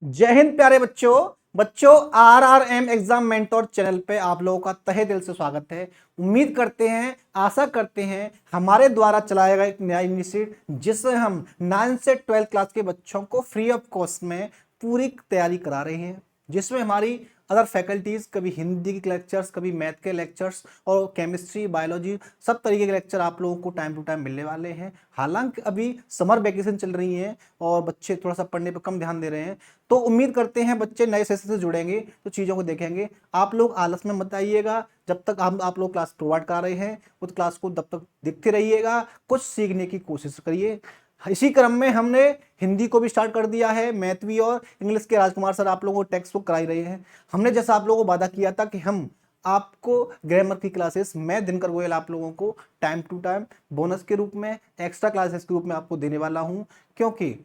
जय हिंद प्यारे बच्चों। आरआरएम एग्जाम मेंटोर चैनल पे आप लोगों का तहे दिल से स्वागत है। उम्मीद करते हैं, आशा करते हैं हमारे द्वारा चलाया गया एक नया इनिशिएटिव जिससे हम 9 से 12 क्लास के बच्चों को फ्री ऑफ कॉस्ट में पूरी तैयारी करा रहे हैं, जिसमें हमारी अदर फैकल्टीज, कभी हिंदी के लेक्चर्स, कभी मैथ के लेक्चर्स और केमिस्ट्री, बायोलॉजी, सब तरीके के लेक्चर आप लोगों को टाइम टू टाइम मिलने वाले हैं। हालांकि अभी समर वैकेशन चल रही है और बच्चे थोड़ा सा पढ़ने पर कम ध्यान दे रहे हैं, तो उम्मीद करते हैं बच्चे नए सेशन से जुड़ेंगे तो चीज़ों को देखेंगे। आप लोग आलस में मत आइएगा, जब तक हम आप लोग क्लास प्रोवाइड कर रहे हैं उस क्लास को तब तक देखते रहिएगा, कुछ सीखने की कोशिश करिए। इसी क्रम में हमने हिंदी को भी स्टार्ट कर दिया है, मैथ भी, और इंग्लिश के राजकुमार सर आप लोगों को टेक्स्ट बुक कराई रहे हैं। हमने जैसा आप लोगों को वादा किया था कि हम आपको ग्रामर की क्लासेस मैं दिनकर गोयल आप लोगों को टाइम टू टाइम बोनस के रूप में, एक्स्ट्रा क्लासेस के रूप में आपको देने वाला हूं, क्योंकि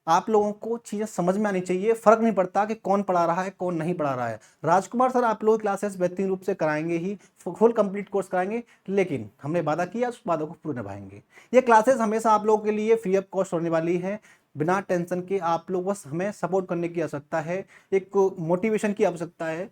आप लोगों को चीजें समझ में आनी चाहिए। फर्क नहीं पड़ता कि कौन पढ़ा रहा है कौन नहीं पढ़ा रहा है। राजकुमार सर आप लोगों की क्लासेस बेहतरीन रूप से कराएंगे ही, फुल कंप्लीट कोर्स कराएंगे, लेकिन हमने वादा किया उस वादों को पूरा निभाएंगे। ये क्लासेस हमेशा आप लोगों के लिए फ्री ऑफ कॉस्ट होने वाली है, बिना टेंशन के। आप लोग बस हमें सपोर्ट करने की आवश्यकता है, एक मोटिवेशन की आवश्यकता है।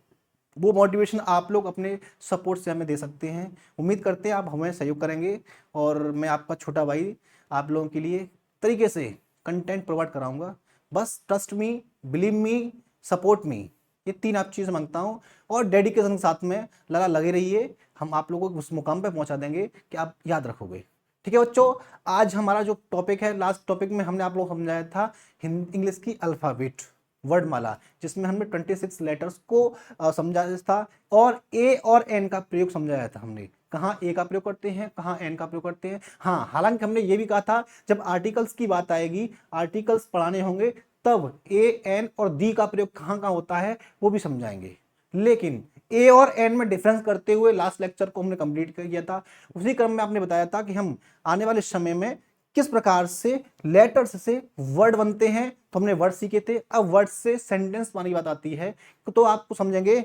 वो मोटिवेशन आप लोग अपने सपोर्ट से हमें दे सकते हैं। उम्मीद करते हैं आप हमें सहयोग करेंगे और मैं आपका छोटा भाई आप लोगों के लिए तरीके से कंटेंट प्रोवाइड कराऊंगा। बस trust me, believe me, support me, ये 3 आप चीज़ मांगता हूँ, और डेडिकेशन के साथ में लगे रहिए। हम आप लोगों को उस मुकाम पे पहुंचा देंगे कि आप याद रखोगे। ठीक है बच्चों, आज हमारा जो टॉपिक है, लास्ट टॉपिक में हमने आप लोग समझाया था इंग्लिश की अल्फ़ाबेट वर्डमाला, जिसमें हमने 26 लेटर्स को समझाया था, और ए और एन का प्रयोग समझाया था। हमने कहाँ ए का प्रयोग करते हैं, कहाँ एन का प्रयोग करते हैं। हाँ, हालांकि हमने ये भी कहा था जब आर्टिकल्स की बात आएगी, आर्टिकल्स पढ़ाने होंगे, तब ए, एन और दी का प्रयोग कहाँ कहाँ होता है वो भी समझाएंगे। लेकिन ए और एन में डिफरेंस करते हुए लास्ट लेक्चर को हमने कंप्लीट कर दिया था। उसी क्रम में आपने बताया था कि हम आने वाले समय में किस प्रकार से लेटर्स से वर्ड बनते हैं, तो हमने वर्ड सीखे थे। अब वर्ड से सेंटेंस वाली बात आती है, तो आपको समझेंगे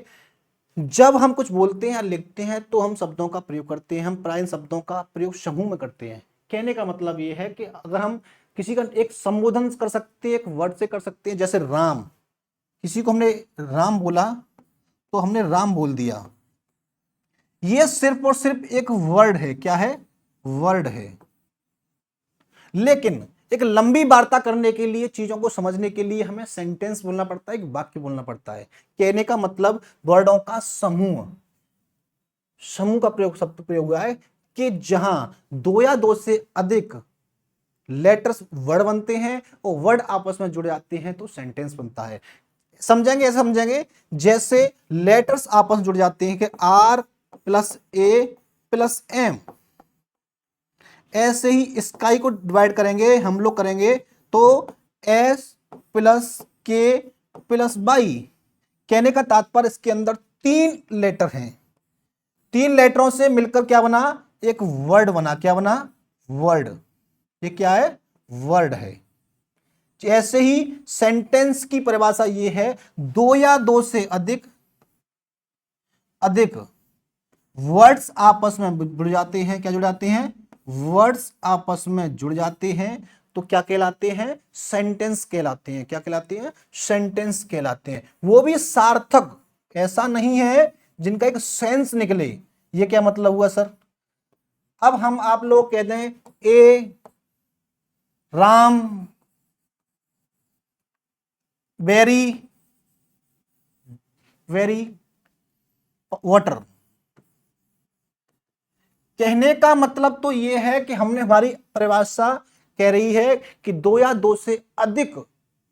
जब हम कुछ बोलते हैं या लिखते हैं तो हम शब्दों का प्रयोग करते हैं, हम प्राचीन शब्दों का प्रयोग समूह में करते हैं। कहने का मतलब यह है कि अगर हम किसी का एक संबोधन कर सकते हैं, एक वर्ड से कर सकते हैं, जैसे राम, किसी को हमने राम बोला तो हमने राम बोल दिया, ये सिर्फ और सिर्फ एक वर्ड है। क्या है? वर्ड है। लेकिन एक लंबी वार्ता करने के लिए, चीजों को समझने के लिए हमें सेंटेंस बोलना पड़ता है, एक वाक्य बोलना पड़ता है। कहने का मतलब वर्डों का समूह, समूह का प्रयोग, शब्द प्रयोग हुआ है कि जहां 2 या 2 से अधिक लेटर्स वर्ड बनते हैं और वर्ड आपस में जुड़ जाते हैं तो सेंटेंस बनता है। समझेंगे, ऐसे समझेंगे जैसे लेटर्स आपस में जुड़ जाते हैं कि R plus A plus M, ऐसे ही स्काई को डिवाइड करेंगे हम लोग, करेंगे तो एस प्लस के प्लस बाई। कहने का तात्पर्य इसके अंदर 3 लेटर हैं, 3 लेटरों से मिलकर क्या बना? एक वर्ड बना। क्या बना? वर्ड। ये क्या है? वर्ड है। ऐसे ही सेंटेंस की परिभाषा ये है, 2 या 2 से अधिक वर्ड्स आपस में जुड़ जाते हैं। क्या जुड़ जाते हैं? वर्ड्स आपस में जुड़ जाते हैं तो क्या कहलाते हैं? सेंटेंस कहलाते हैं। क्या कहलाते हैं? सेंटेंस कहलाते हैं। वो भी सार्थक, ऐसा नहीं है जिनका एक सेंस निकले। ये क्या मतलब हुआ सर? अब हम आप लोग कहते हैं ए राम वेरी वेरी वाटर। कहने का मतलब तो यह है कि हमने, हमारी परिभाषा कह रही है कि 2 या 2 से अधिक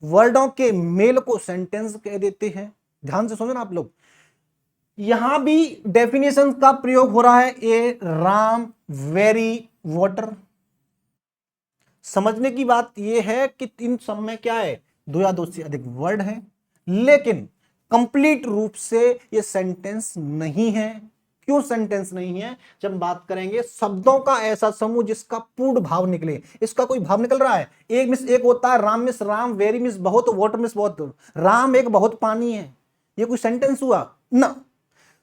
वर्डों के मेल को सेंटेंस कह देते हैं। ध्यान से सुनो ना आप लोग, यहां भी डेफिनेशन का प्रयोग हो रहा है, ए राम वेरी वाटर। समझने की बात यह है कि इन सब में क्या है? 2 या 2 से अधिक वर्ड है, लेकिन कंप्लीट रूप से ये सेंटेंस नहीं है। क्यों सेंटेंस नहीं है? जब बात करेंगे शब्दों का ऐसा समूह जिसका पूर्ण भाव निकले। इसका कोई भाव निकल रहा है? एक मिस एक होता है, Ram miss Ram, very miss बहुत, वाटर मिस बहुत। राम एक बहुत पानी है, ये कोई सेंटेंस हुआ ना?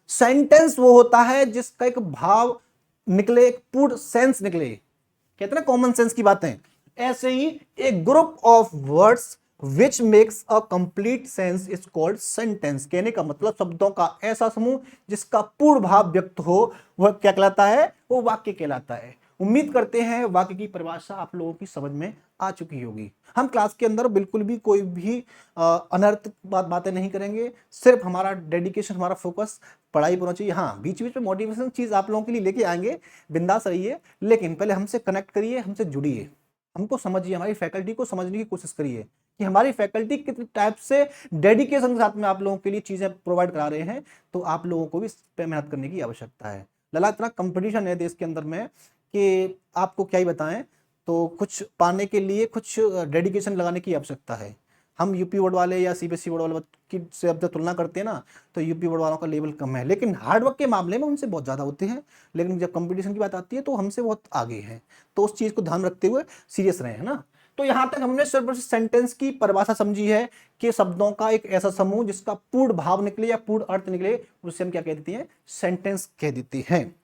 सेंटेंस वो होता है जिसका एक भाव निकले, एक पूर्ण सेंस निकले। कहते हैं ना कॉमन सेंस की बातें। ऐसे ही एक group of words which makes a complete sense is called sentence. कहने का मतलब शब्दों का ऐसा समूह जिसका पूर्ण भाव व्यक्त हो वह क्या कहलाता है, वो वाक्य कहलाता है। उम्मीद करते हैं वाक्य की परिभाषा आप लोगों की समझ में आ चुकी होगी। हम क्लास के अंदर बिल्कुल भी कोई भी अनर्थ बातें नहीं करेंगे, सिर्फ हमारा डेडिकेशन, हमारा फोकस पढ़ाई पर होना चाहिए। हाँ, बीच बीच में मोटिवेशन चीज आप लोगों के लिए लेके आएंगे, बिंदास रहिए, लेकिन पहले हमसे कनेक्ट करिए, हमसे जुड़िए, हमको समझिए, हमारी फैकल्टी को समझने की कोशिश करिए कि हमारी फैकल्टी कितने टाइप से डेडिकेशन के साथ में आप लोगों के लिए चीजें प्रोवाइड करा रहे हैं। तो आप लोगों को भी इस पे मेहनत करने की आवश्यकता है। लला, इतना कंपटीशन है देश के अंदर में कि आपको क्या ही बताएं। तो कुछ पाने के लिए कुछ डेडिकेशन लगाने की आवश्यकता है। हम यूपी बोर्ड वाले या सीबीएसई बोर्ड वाले की से अब जब तुलना करते हैं ना, तो यूपी बोर्ड वालों का लेवल कम है, लेकिन हार्डवर्क के मामले में उनसे बहुत ज़्यादा होते हैं। लेकिन जब कंपटीशन की बात आती है तो हमसे बहुत आगे हैं। तो उस चीज़ को ध्यान रखते हुए सीरियस रहे, है ना। तो यहां तक हमने सिर्फ सेंटेंस की परिभाषा समझी है कि शब्दों का एक ऐसा समूह जिसका पूर्ण भाव निकले या पूर्ण अर्थ निकले, उसे हम क्या कह देते हैं, सेंटेंस कह देते हैं।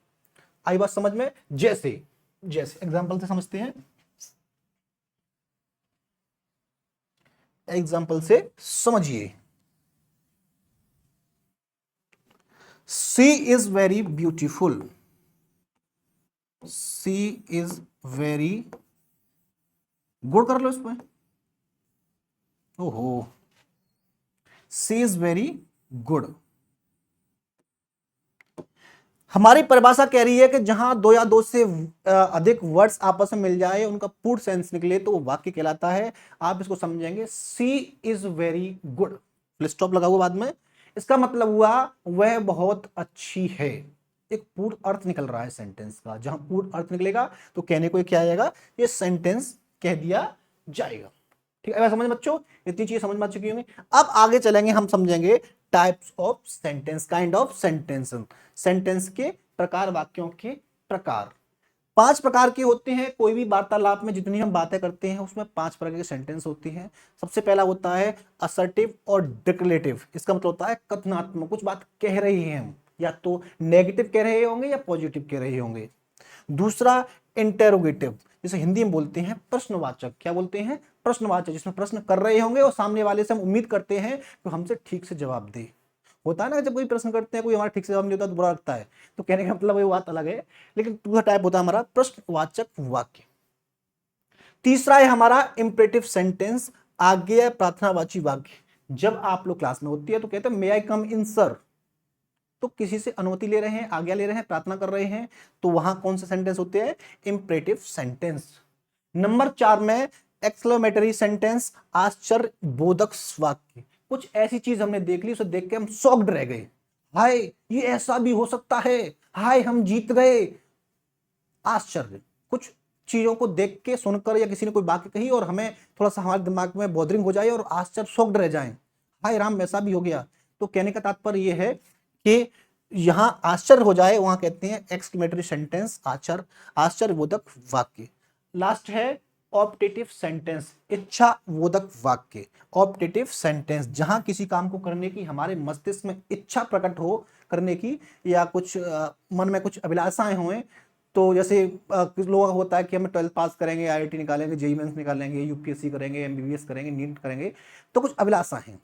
आई बात समझ में। जैसे जैसे एग्जाम्पल से समझते हैं, एग्जाम्पल से समझिए। She is very beautiful, she is very, good कर लो इसमें, ओहो, सी इज वेरी गुड। हमारी परिभाषा कह रही है कि जहां दो या दो से अधिक वर्ड्स आपस में मिल जाए, उनका पूर्ण सेंस निकले, तो वो वाक्य कहलाता है। आप इसको समझेंगे, she is very good, full stop लगा हुआ बाद में। इसका मतलब हुआ वह बहुत अच्छी है। एक पूर्ण अर्थ निकल रहा है सेंटेंस का। जहां पूर्ण अर्थ निकलेगा तो कहने को क्या आएगा, ये सेंटेंस कह दिया जाएगा। ठीक है, समझ बच्चों, इतनी चीजें समझ में आ चुकी होंगी। अब आगे चलेंगे, हम समझेंगे types of sentence, kind of sentence, sentence के प्रकार, वाक्यों के प्रकार। 5 प्रकार के होते हैं। कोई भी वार्तालाप में जितनी हम बातें करते हैं उसमें 5 प्रकार के सेंटेंस होती हैं। सबसे पहला होता है असर्टिव और डिक्लेरेटिव। इसका मतलब होता है कथनात्मक, कुछ बात कह रहे हैं हम, या तो नेगेटिव कह रहे होंगे या पॉजिटिव कह रहे होंगे। दूसरा इंटेरोगेटिव, जिसे हिंदी में बोलते हैं प्रश्नवाचक। क्या बोलते हैं, प्रश्नवाचक, जिसमें प्रश्न कर रहे होंगे और सामने वाले से हम उम्मीद करते हैं कि हमसे ठीक से जवाब दे। होता है ना, जब कोई प्रश्न करते हैं, कोई हमारा ठीक से जवाब नहीं होता तो बुरा लगता है, तो कहने का मतलब वो बात अलग है। लेकिन दूसरा टाइप होता है हमारा प्रश्नवाचक वाक्य। तीसरा है हमारा इंपरेटिव सेंटेंस, आज्ञा प्रार्थनावाची वाक्य। जब आप लोग क्लास में होती है तो कहते हैं मे आई कम इन सर, तो किसी से अनुमति ले रहे हैं, आज्ञा ले रहे हैं, प्रार्थना कर रहे हैं, तो वहां कौन से सेंटेंस होते हैं, इंपरेटिव सेंटेंस। नंबर 4 में एक्सक्लेमेटरी सेंटेंस, आश्चर्य बोधक वाक्य। कुछ ऐसी चीज हमने देख ली, उसे देख के हम शॉक्ड रह गए, हाय ये ऐसा भी हो सकता है, हाय हम जीत गए। आश्चर्य, कुछ चीजों को देख के, सुनकर, या किसी ने कोई बात कही और हमें थोड़ा सा हमारे दिमाग में बॉदरिंग हो जाए और आश्चर्य, शॉक्ड रह जाए, हाय राम ऐसा भी हो गया। तो कहने का तात्पर्य यह है कि यहां आश्चर्य हो जाए, वहां कहते हैं एक्सक्लेमेटरी सेंटेंस, आश्चर्यबोधक वाक्य। लास्ट है ऑप्टेटिव सेंटेंस, इच्छाबोधक वाक्य। ऑप्टेटिव सेंटेंस, जहां किसी काम को करने की हमारे मस्तिष्क में इच्छा प्रकट हो करने की, या कुछ मन में कुछ अभिलाषाएं हों। तो जैसे कुछ लोगों का होता है कि हम 12th पास करेंगे, आईआईटी निकालेंगे, जेईई मेंस निकालेंगे, यूपीएससी करेंगे, एमबीबीएस करेंगे, नीट करेंगे, तो कुछ अभिलाषा है।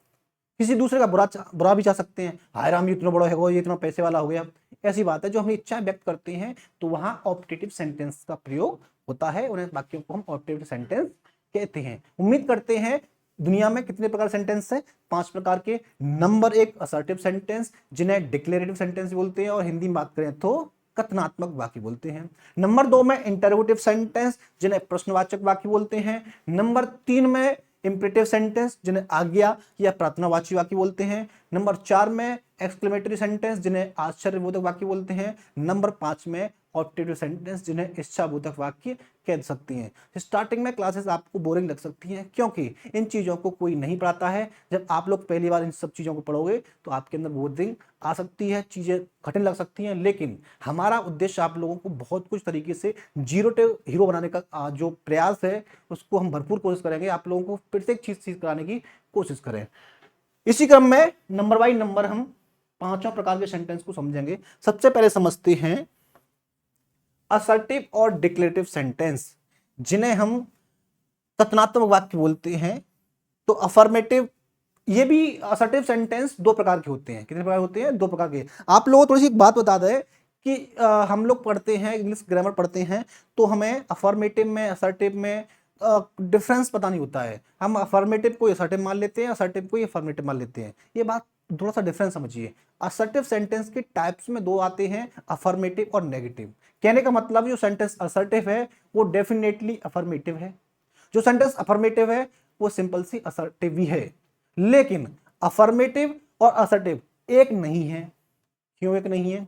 किसी दूसरे का बुरा भी चाह सकते हैं, हाय राम ये इतना बड़ा है, ये इतना पैसे वाला हो गया, ऐसी बात है। जो हम इच्छाएं व्यक्त करते हैं तो वहां ऑप्टेटिव सेंटेंस का प्रयोग होता है, उन्हें वाक्यों को हम ऑप्टेटिव सेंटेंस कहते हैं। उम्मीद करते हैं दुनिया में कितने प्रकार सेंटेंस हैं, 5 प्रकार के। नंबर 1 असर्टिव सेंटेंस, जिन्हें डिक्लेरेटिव सेंटेंस बोलते हैं, और हिंदी में बात करें तो कथनात्मक वाक्य बोलते हैं। नंबर 2 में इंटरोगेटिव सेंटेंस, जिन्हें प्रश्नवाचक वाक्य बोलते हैं। नंबर 3 में इंपरेटिव सेंटेंस, जिन्हें आज्ञा या प्रार्थनावाची वाक्य बोलते हैं। नंबर 4 में एक्सक्लेमेटरी सेंटेंस, जिन्हें आश्चर्यबोधक वाक्य बोलते हैं। नंबर 5 में ऑप्टेटिव सेंटेंस, जिन्हें इच्छाबोधक वाक्य कह सकती हैं। स्टार्टिंग में क्लासेस आपको बोरिंग लग सकती हैं, क्योंकि इन चीज़ों को कोई नहीं पढ़ाता है। जब आप लोग पहली बार इन सब चीज़ों को पढ़ोगे तो आपके अंदर बोरिंग आ सकती है, चीज़ें कठिन लग सकती हैं। लेकिन हमारा उद्देश्य आप लोगों को बहुत कुछ तरीके से जीरो टू हीरो बनाने का जो प्रयास है, उसको हम भरपूर कोशिश करेंगे, आप लोगों को प्रत्येक चीज़ कराने की कोशिश करें। इसी क्रम में नंबर बाई नंबर हम 5 प्रकार के सेंटेंस को समझेंगे। सबसे पहले समझते हैं असर्टिव और डिक्लेरेटिव सेंटेंस, जिन्हें हम कथनात्मक वाक्य बोलते हैं। तो अफर्मेटिव, ये भी असर्टिव सेंटेंस दो प्रकार के होते हैं। कितने प्रकार होते हैं? दो प्रकार के। आप लोगों को थोड़ी सी एक बात बता दें कि हम लोग पढ़ते हैं इंग्लिश ग्रामर पढ़ते हैं, तो हमें अफर्मेटिव में असर्टिव में डिफरेंस पता नहीं होता है। हम अफर्मेटिव को असर्टिव मान लेते हैं, असर्टिव को अफर्मेटिव मान लेते हैं। ये बात थोड़ा सा डिफरेंस समझिए। असर्टिव सेंटेंस के टाइप्स में दो आते हैं, अफर्मेटिव और नेगेटिव। कहने का मतलब जो सेंटेंस असर्टिव है वो डेफिनेटली अफर्मेटिव है, जो सेंटेंस अफर्मेटिव है वो सिंपल सी असर्टिव ही है। लेकिन अफर्मेटिव और असर्टिव एक नहीं है। क्यों एक नहीं है?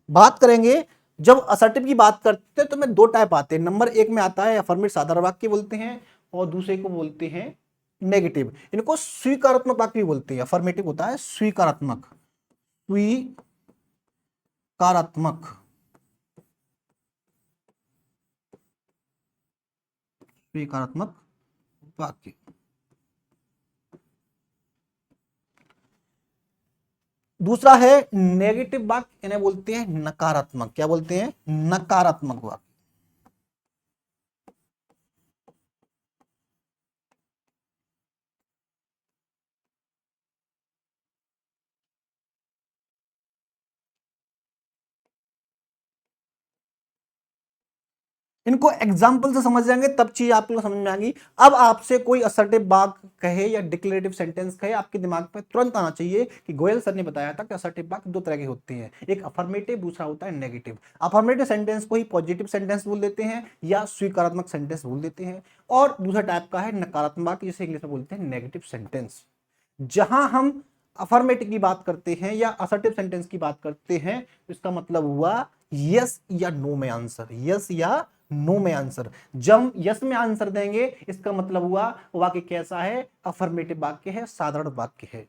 बात करेंगे, जब असर्टिव की बात करते हैं तो में दो टाइप आते हैं। नंबर एक में आता है अफर्मेटिव साधारण वाक्य बोलते हैं, और दूसरे को बोलते हैं नेगेटिव। इनको स्वीकारात्मक वाक्य भी बोलते हैं। अफर्मेटिव होता है स्वीकारात्मक, स्वीकारात्मक, स्वीकारात्मक वाक्य। दूसरा है नेगेटिव वाक्य, इन्हें बोलते हैं नकारात्मक। क्या बोलते हैं? नकारात्मक वाक्य। इनको एग्जाम्पल से समझ जाएंगे तब चीज आप लोग समझ में आएगी। अब आपसे कोई असर्टिव वाक्य कहे या डिक्लेरेटिव सेंटेंस कहे, आपके दिमाग पे तुरंत आना चाहिए कि गोयल सर ने बताया था कि असर्टिव वाक्य दो तरह के होते हैं, एक अफर्मेटिव, दूसरा होता है नेगेटिव। अफर्मेटिव सेंटेंस को ही पॉजिटिव सेंटेंस बोल देते हैं या स्वीकारात्मक सेंटेंस बोल देते हैं, और दूसरा टाइप का है नकारात्मक वाक्य, जिसे इंग्लिश में बोलते हैं नेगेटिव सेंटेंस। जहां हम अफर्मेटिव की बात करते हैं या असर्टिव सेंटेंस की बात करते हैं, तो इसका मतलब हुआ यस या नो में आंसर, यस या नो में आंसर। जब यस में आंसर देंगे इसका मतलब हुआ वाक्य कैसा है? अफर्मेटिव वाक्य है, साधारण वाक्य है।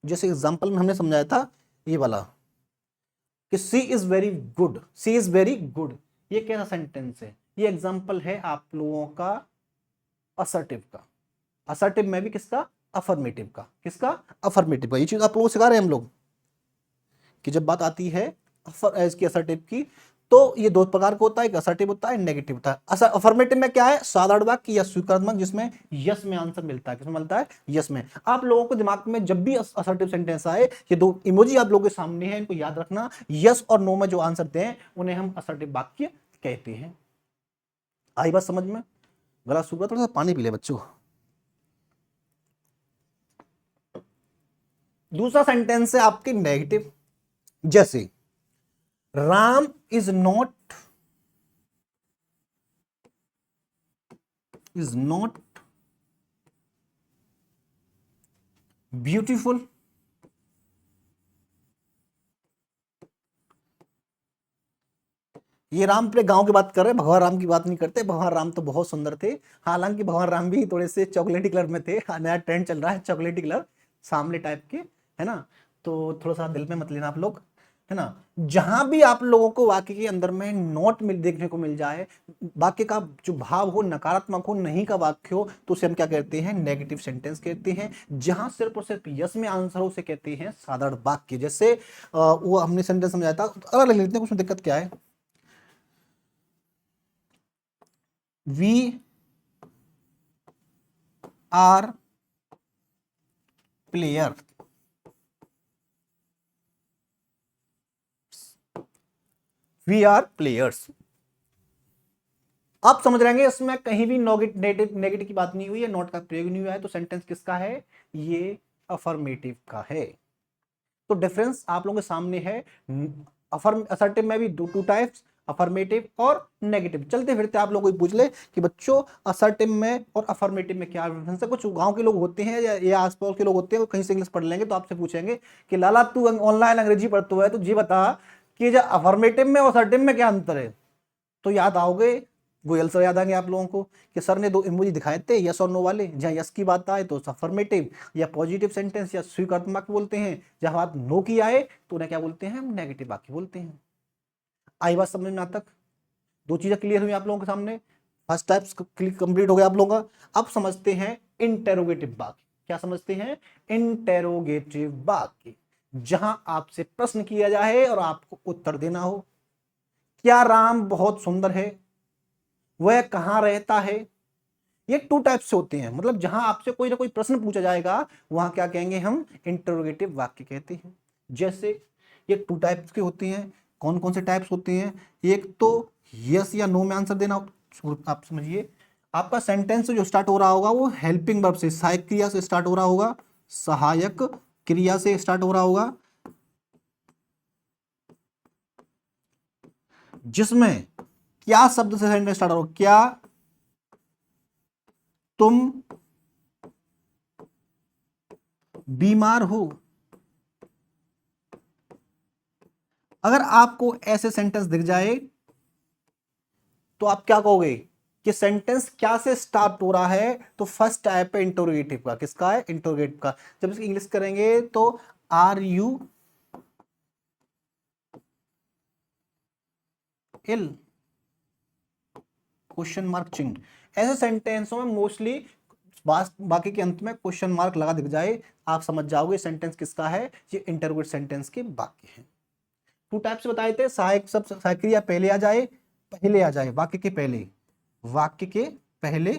जैसे एग्जांपल में हमने समझाया था ये वाला कि she is very good, she is very good, ये कैसा सेंटेंस है? ये एग्जांपल है आप लोगों का असर्टिव का। असर्टिव में भी किसका? अफर्मेटिव का। किसका? अफर्मेटिव का। ये चीज आप लोगों को सिखा रहे हैं हम लोग कि जब बात आती है इसकी असर्टिव की, तो ये दो प्रकार का होता है, एक असर्टिव होता है, नेगेटिव होता है। अफर्मेटिव में क्या है? साधारण वाक्य या स्वीकारात्मक, जिसमें यस में आंसर मिलता है। किसमें मिलता है? यस में। आप लोगों को दिमाग में जब भी असर्टिव सेंटेंस आए, ये दो इमोजी आप लोगों के सामने है, इनको याद रखना। यस और नो में जो आंसर दें उन्हें हम असर्टिव वाक्य कहते हैं। आई बात समझ में? गला सूख रहा, थोड़ा सा पानी पी ले बच्चों। दूसरा सेंटेंस है आपके नेगेटिव। जैसे राम इज नॉट ब्यूटीफुल। ये राम अपने गांव की बात कर रहे हैं, भगवान राम की बात नहीं करते। भगवान राम तो बहुत सुंदर थे, हालांकि भगवान राम भी थोड़े से चॉकलेटी कलर में थे। नया ट्रेंड चल रहा है चॉकलेटी कलर, सामने टाइप के, है ना? तो थोड़ा सा दिल में मत लेना आप लोग, है ना? जहां भी आप लोगों को वाक्य के अंदर में नोट मिल देखने को मिल जाए, वाक्य का जो भाव हो नकारात्मक हो, नहीं का वाक्य हो, तो उसे हम क्या कहते हैं? नेगेटिव सेंटेंस कहते हैं। जहां सिर्फ और सिर्फ यस में आंसर हो, उसे कहते हैं साधारण वाक्य। जैसे वो हमने सेंटेंस समझाया था, अलग लिख लेते हैं, उसमें दिक्कत क्या है? We are player, we are players. आप समझ रहे हैं इसमें कहीं भी नेगेटिव की बात नहीं हुई है, नॉट का प्रयोग नहीं हुआ है, तो सेंटेंस किसका है? ये अफर्मेटिव का है। तो डिफरेंस आप लोगों के सामने है। असर्टिव में भी टू टाइप्स, अफर्मेटिव और नेगेटिव। चलते फिरते आप लोगों को पूछ ले कि बच्चों असर्टिव में और अफर्मेटिव में क्या डिफरेंस है। कुछ गांव के लोग होते हैं या आसपास के लोग होते हैं, कहीं से इंग्लिश पढ़ लेंगे तो आपसे पूछेंगे कि लाला तू ऑनलाइन अंग्रेजी पढ़ता है, तो जी बता कि जो अफर्मेटिव में और असर्टिव में क्या अंतर है? तो याद आओगे, गोयल सर याद आएंगे आप लोगों को कि सर ने दो इमोजी दिखाए थे यस और नो वाले। जहां यस की बात आए तो अफर्मेटिव या पॉजिटिव सेंटेंस या स्वीकारात्मक बोलते हैं, जहां बात नो की आए तो उन्हें क्या बोलते हैं? नेगेटिव वाक्य बोलते हैं। आई बात समझ में? तक दो चीजें क्लियर हुई आप लोगों के सामने। फर्स्ट टाइप कंप्लीट हो गया आप लोगों का। अब समझते हैं इंटेरोगेटिव वाक्य। क्या समझते हैं? इंटेरोगेटिव वाक्य, जहां आपसे प्रश्न किया जाए और आपको उत्तर देना हो। क्या राम बहुत सुंदर है? वह कहां रहता है? ये 2 टाइप से होते हैं, मतलब जहां आपसे कोई ना कोई प्रश्न पूछा जाएगा वहां क्या कहेंगे हम, इंटरोगेटिव वाक्य कहते हैं। जैसे ये 2 टाइप्स के होते हैं। कौन कौन से टाइप्स होते हैं? एक तो यस या नो में आंसर देना। आप समझिए, आपका सेंटेंस जो स्टार्ट हो रहा होगा वो हेल्पिंग वर्ब से, सहायक क्रिया से स्टार्ट हो रहा होगा, सहायक क्रिया से स्टार्ट हो रहा होगा, जिसमें क्या शब्द से सेंटेंस स्टार्ट हो, क्या तुम बीमार हो। अगर आपको ऐसे सेंटेंस दिख जाए तो आप क्या कहोगे कि सेंटेंस क्या से स्टार्ट हो रहा है? तो फर्स्ट टाइप है इंटरोगेटिव का। किसका है? इंटरोगेटिव का। जब इसकी इंग्लिश करेंगे तो are you ill, question mark चिन्ह। ऐसे सेंटेंसों में मोस्टली बाकी के अंत में क्वेश्चन मार्क लगा दिख जाए, आप समझ जाओगे सेंटेंस किसका है, ये इंटरोगेटिव सेंटेंस के वाक्य हैं। 2 टाइप से बताए थे, सहायक शब्द, सहायक क्रिया पहले आ जाए, वाक्य के पहले, वाक्य के पहले।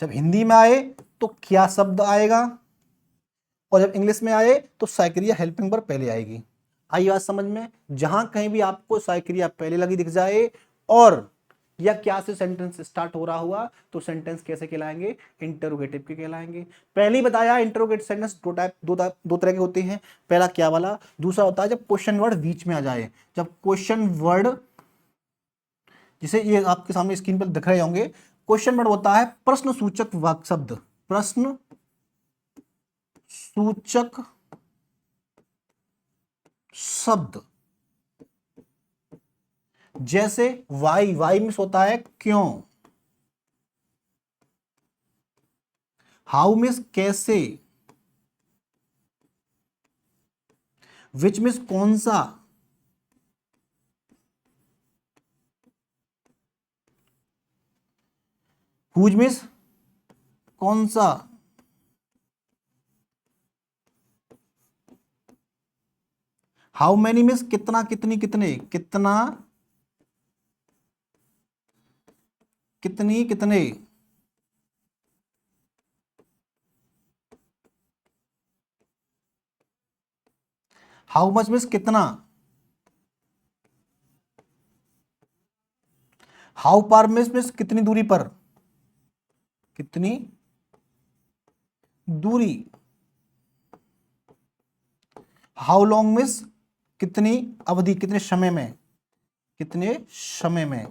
जब हिंदी में आए तो क्या शब्द आएगा, और जब इंग्लिश में आए तो सहायक क्रिया हेल्पिंग वर्ब पहले आएगी। आई बात समझ में? जहां कहीं भी आपको सहायक क्रिया पहले लगी दिख जाए और या क्या से सेंटेंस स्टार्ट हो रहा हुआ तो सेंटेंस कैसे कहलाएंगे? इंटरोगेटिव के कहलाएंगे। पहले ही बताया इंटरोगेटिव सेंटेंस दो तरह के होते हैं। पहला क्या वाला, दूसरा होता है जब क्वेश्चन वर्ड बीच में आ जाए। जब क्वेश्चन वर्ड, जिसे ये आपके सामने स्क्रीन पर दिख रहे होंगे, क्वेश्चन वर्ड होता है प्रश्न सूचक वाक्य शब्द, प्रश्न सूचक शब्द। जैसे वाई, वाई मिस होता है क्यों, हाउ मिस कैसे, विच मिस कौन सा, हुज मिस कौन सा, हाउ मैनी मिस कितना कितनी कितने, कितना कितनी कितने, हाउ मच मिस कितना, हाउ पार मिस कितनी दूरी पर, कितनी दूरी, हाउ लॉन्ग मिस कितनी अवधि, कितने समय में, कितने समय में।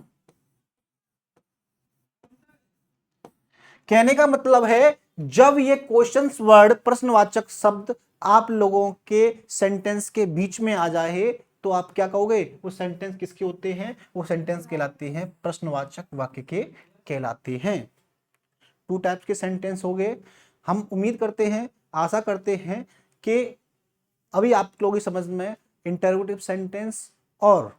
कहने का मतलब है जब ये क्वेश्चंस वर्ड, प्रश्नवाचक शब्द आप लोगों के सेंटेंस के बीच में आ जाए तो आप क्या कहोगे? वो सेंटेंस किसके होते हैं? वो सेंटेंस कहलाते हैं प्रश्नवाचक वाक्य के कहलाते हैं। 2 टाइप्स के सेंटेंस हो गए। हम उम्मीद करते हैं, आशा करते हैं कि अभी आप लोगों की समझ में इंटरोगेटिव सेंटेंस और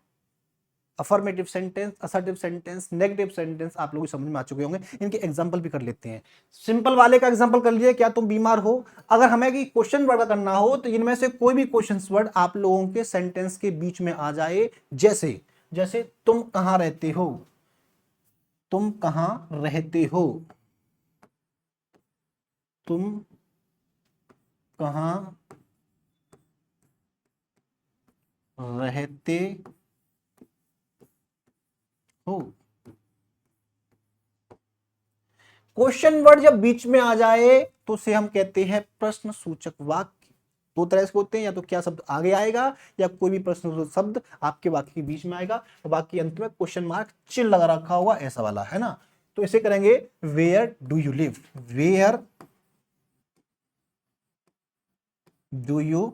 affirmative sentence, assertive sentence, negative sentence आप लोग समझ में आ चुके होंगे। इनके एग्जांपल भी कर लेते हैं। सिंपल वाले का एग्जांपल कर लीजिए, क्या तुम बीमार हो। अगर हमें कि क्वेश्चन वर्ड करना हो तो इनमें से कोई भी क्वेश्चन वर्ड आप लोगों के सेंटेंस के बीच में आ जाए। जैसे जैसे तुम कहां रहते हो, तुम कहां रहते हो, तुम कहां रहते हो। क्वेश्चन वर्ड जब बीच में आ जाए तो उसे हम कहते हैं प्रश्न सूचक वाक्य। 2 तरह से होते हैं, या तो क्या शब्द आगे आएगा या कोई भी प्रश्न सूचक शब्द आपके वाक्य के बीच में आएगा और बाकी अंत में क्वेश्चन मार्क चिन्ह लगा रखा हुआ ऐसा वाला, है ना। तो इसे करेंगे where do you live, where do you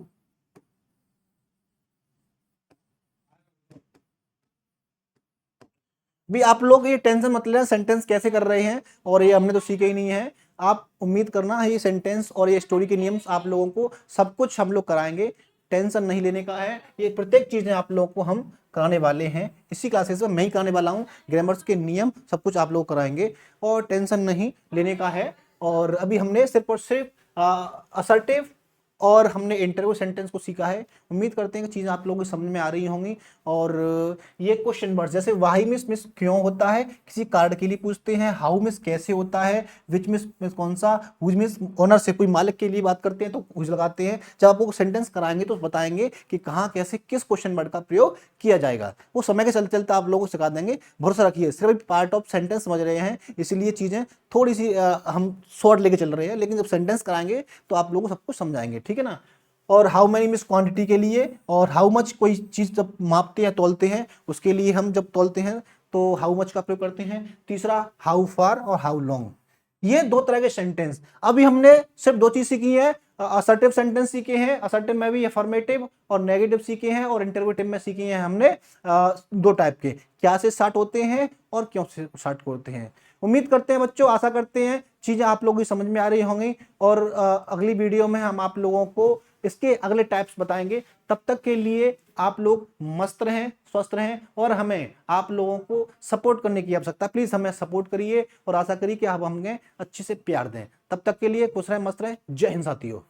भी। आप लोग ये टेंशन मत लेना सेंटेंस कैसे कर रहे हैं, और ये हमने तो सीखे ही नहीं है। आप उम्मीद करना है ये सेंटेंस और ये स्टोरी के नियम आप लोगों को सब कुछ हम लोग कराएंगे। टेंशन नहीं लेने का है, ये प्रत्येक चीजें आप लोगों को हम कराने वाले हैं। इसी क्लासेस में मैं ही कराने वाला हूँ, ग्रामर्स के नियम सब कुछ आप लोग कराएंगे और टेंशन नहीं लेने का है। और अभी हमने सिर्फ और सिर्फ असर्टिव और हमने इंटरव्यू सेंटेंस को सीखा है। उम्मीद करते हैं कि चीज़ें आप लोगों को समझ में आ रही होंगी। और ये क्वेश्चन वर्ड जैसे वाई मिस क्यों होता है, किसी कार्ड के लिए पूछते हैं। हाउ मिस कैसे होता है। विच मिस कौन सा। हुज मिस ओनर से कोई मालिक के लिए बात करते हैं तो हुज लगाते हैं। जब आप लोग सेंटेंस कराएंगे तो बताएंगे कि कहाँ कैसे किस क्वेश्चन वर्ड का प्रयोग किया जाएगा। वो समय के चलते चलते आप लोगों को सिखा देंगे, भरोसा रखिए। सिर्फ पार्ट ऑफ सेंटेंस समझ रहे हैं इसलिए चीज़ें थोड़ी सी हम शॉर्ट लेके चल रहे हैं, लेकिन जब सेंटेंस कराएंगे तो आप लोगों को सब कुछ समझाएंगे, ठीक है ना। और हाउ मैनी मिस क्वांटिटी के लिए, और हाउ मच कोई चीज़ जब मापते हैं तोलते हैं उसके लिए हम जब तोलते हैं तो हाउ मच का प्रयोग करते हैं। तीसरा हाउ फार और हाउ लॉन्ग, ये दो तरह के सेंटेंस। अभी हमने सिर्फ दो चीज सीखी है, असर्टिव सेंटेंस सीखे हैं, असर्टिव में भी अफर्मेटिव और नेगेटिव सीखे हैं, और इंटरवेटिव में सीखे हैं हमने दो टाइप के, क्या से स्टार्ट होते हैं और क्यों से स्टार्ट होते हैं। उम्मीद करते हैं बच्चों, आशा करते हैं चीजें आप लोगों की समझ में आ रही होंगी। और अगली वीडियो में हम आप लोगों को इसके अगले टाइप्स बताएंगे। तब तक के लिए आप लोग मस्त रहें, स्वस्थ रहें, और हमें आप लोगों को सपोर्ट करने की आवश्यकता। प्लीज हमें सपोर्ट करिए और आशा करिए कि आप हमें अच्छे से प्यार दें। तब तक के लिए खुश रहें, मस्त रहें। जय हिंद साथियों।